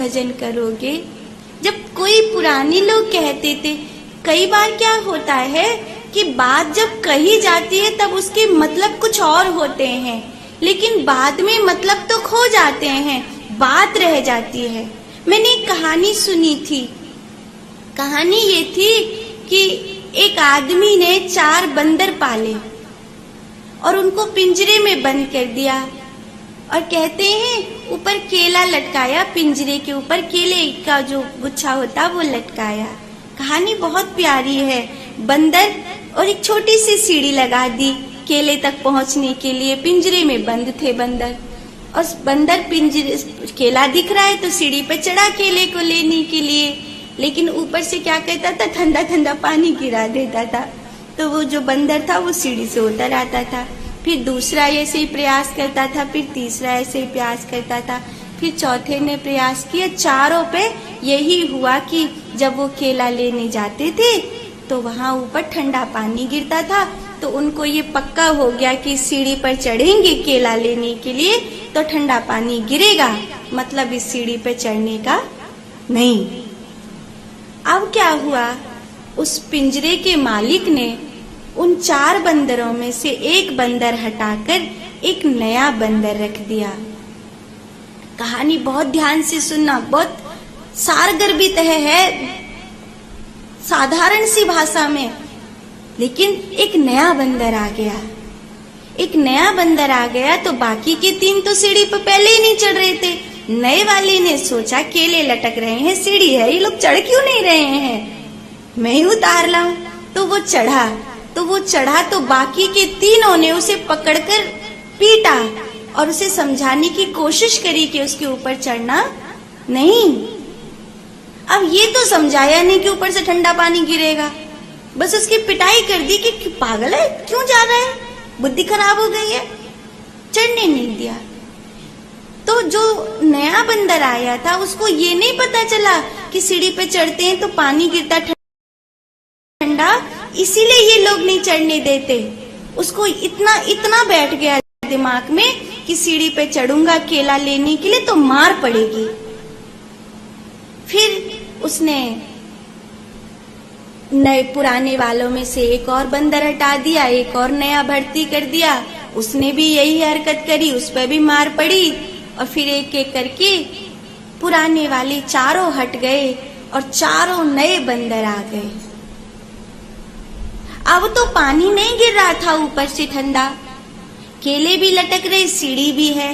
भजन करोगे। जब कोई पुराने लोग कहते थे, कई बार क्या होता है कि बात जब कही जाती है तब उसके मतलब कुछ और होते हैं, लेकिन बाद में मतलब तो खो जाते हैं, बात रह जाती है। मैंने एक कहानी सुनी थी। कहानी ये थी कि एक आदमी ने 4 बंदर पाले और उनको पिंजरे में बंद कर दिया, और कहते हैं ऊपर केला लटकाया, पिंजरे के ऊपर केले का जो गुच्छा होता वो लटकाया। कहानी बहुत प्यारी है। बंदर और एक छोटी सी सीढ़ी लगा दी केले तक पहुंचने के लिए। पिंजरे में बंद थे बंदर, और बंदर पिंजरे केला दिख रहा है तो सीढ़ी पे चढ़ा केले को लेने के लिए, लेकिन ऊपर से क्या कहता था, ठंडा ठंडा पानी गिरा देता था। तो वो जो बंदर था वो सीढ़ी से उतर आता था, फिर दूसरा ऐसे ही प्रयास करता था, फिर तीसरा ऐसे ही प्रयास करता था, फिर चौथे ने प्रयास किया। चारों पे यही हुआ कि जब वो केला लेने जाते थे तो वहाँ ऊपर ठंडा पानी गिरता था, तो उनको ये पक्का हो गया कि सीढ़ी पर चढ़ेंगे केला लेने के लिए तो ठंडा पानी गिरेगा, मतलब इस सीढ़ी पे चढ़ने का नहीं। अब क्या हुआ, उस पिंजरे के मालिक ने उन 4 बंदरों में से एक बंदर हटाकर एक नया बंदर रख दिया। कहानी बहुत ध्यान से सुनना, बहुत सारगर्भित है, साधारण सी भाषा में, लेकिन एक नया बंदर आ गया। एक नया बंदर आ गया तो बाकी के 3 तो सीढ़ी पर पहले ही नहीं चढ़ रहे थे। नए वाले ने सोचा केले लटक रहे हैं, सीढ़ी है, ये लोग चढ़ क्यों नहीं रहे हैं, मैं ही उतार लाऊं। तो वो चढ़ा तो बाकी के 3 ने उसे पकड़कर पीटा और उसे समझाने की कोशिश करी कि उसके ऊपर चढ़ना नहीं। अब ये तो समझाया नहीं कि ऊपर से ठंडा पानी गिरेगा, बस उसकी पिटाई कर दी कि पागल है, क्यों जा रहा है, बुद्धि खराब हो गई है, चढ़ने नहीं दिया। तो जो नया बंदर आया था उसको ये नहीं पता चला कि सीढ़ी पे चढ़ते हैं तो पानी गिरता ठंडा, इसीलिए ये लोग नहीं चढ़ने देते। उसको इतना बैठ गया दिमाग में कि सीढ़ी पे चढ़ूंगा केला लेने के लिए तो मार पड़ेगी। फिर उसने नए पुराने वालों में से एक और बंदर हटा दिया, एक और नया भर्ती कर दिया, उसने भी यही हरकत करी, उस पर भी मार पड़ी, और फिर एक एक करके पुराने वाले 4 हट गए और 4 नए बंदर आ गए। अब तो पानी नहीं गिर रहा था ऊपर से ठंडा, केले भी लटक रहे, सीढ़ी भी है,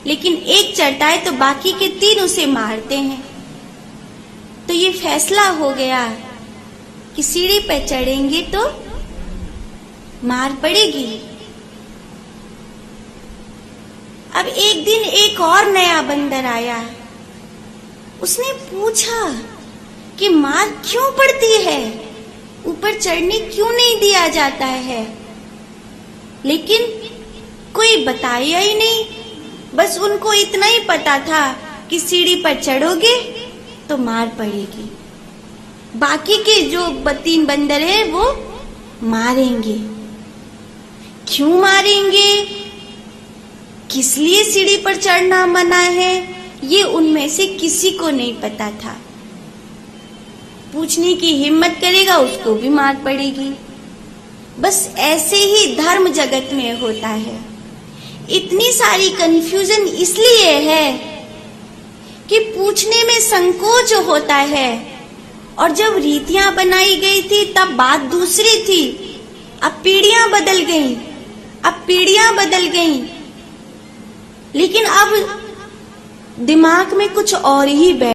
लेकिन एक चढ़ता है तो बाकी के 3 उसे मारते हैं। तो ये फैसला हो गया कि सीढ़ी पर चढ़ेंगे तो मार पड़ेगी। अब एक दिन एक और नया बंदर आया, उसने पूछा कि मार क्यों पड़ती है, ऊपर चढ़ने क्यों नहीं दिया जाता है, लेकिन कोई बताया ही नहीं। बस उनको इतना ही पता था कि सीढ़ी पर चढ़ोगे तो मार पड़ेगी, बाकी के जो 3 बंदर है वो मारेंगे। क्यों मारेंगे, किस लिए सीढ़ी पर चढ़ना मना है, ये उनमें से किसी को नहीं पता था। पूछने की हिम्मत करेगा उसको भी मार पड़ेगी। बस ऐसे ही धर्म जगत में होता है। इतनी सारी कंफ्यूजन इसलिए है कि पूछने में संकोच होता है, और जब रीतियां बनाई गई थी तब बात दूसरी थी। अब पीढ़ियां बदल गईं, लेकिन अब दिमाग में कुछ और ही बैठ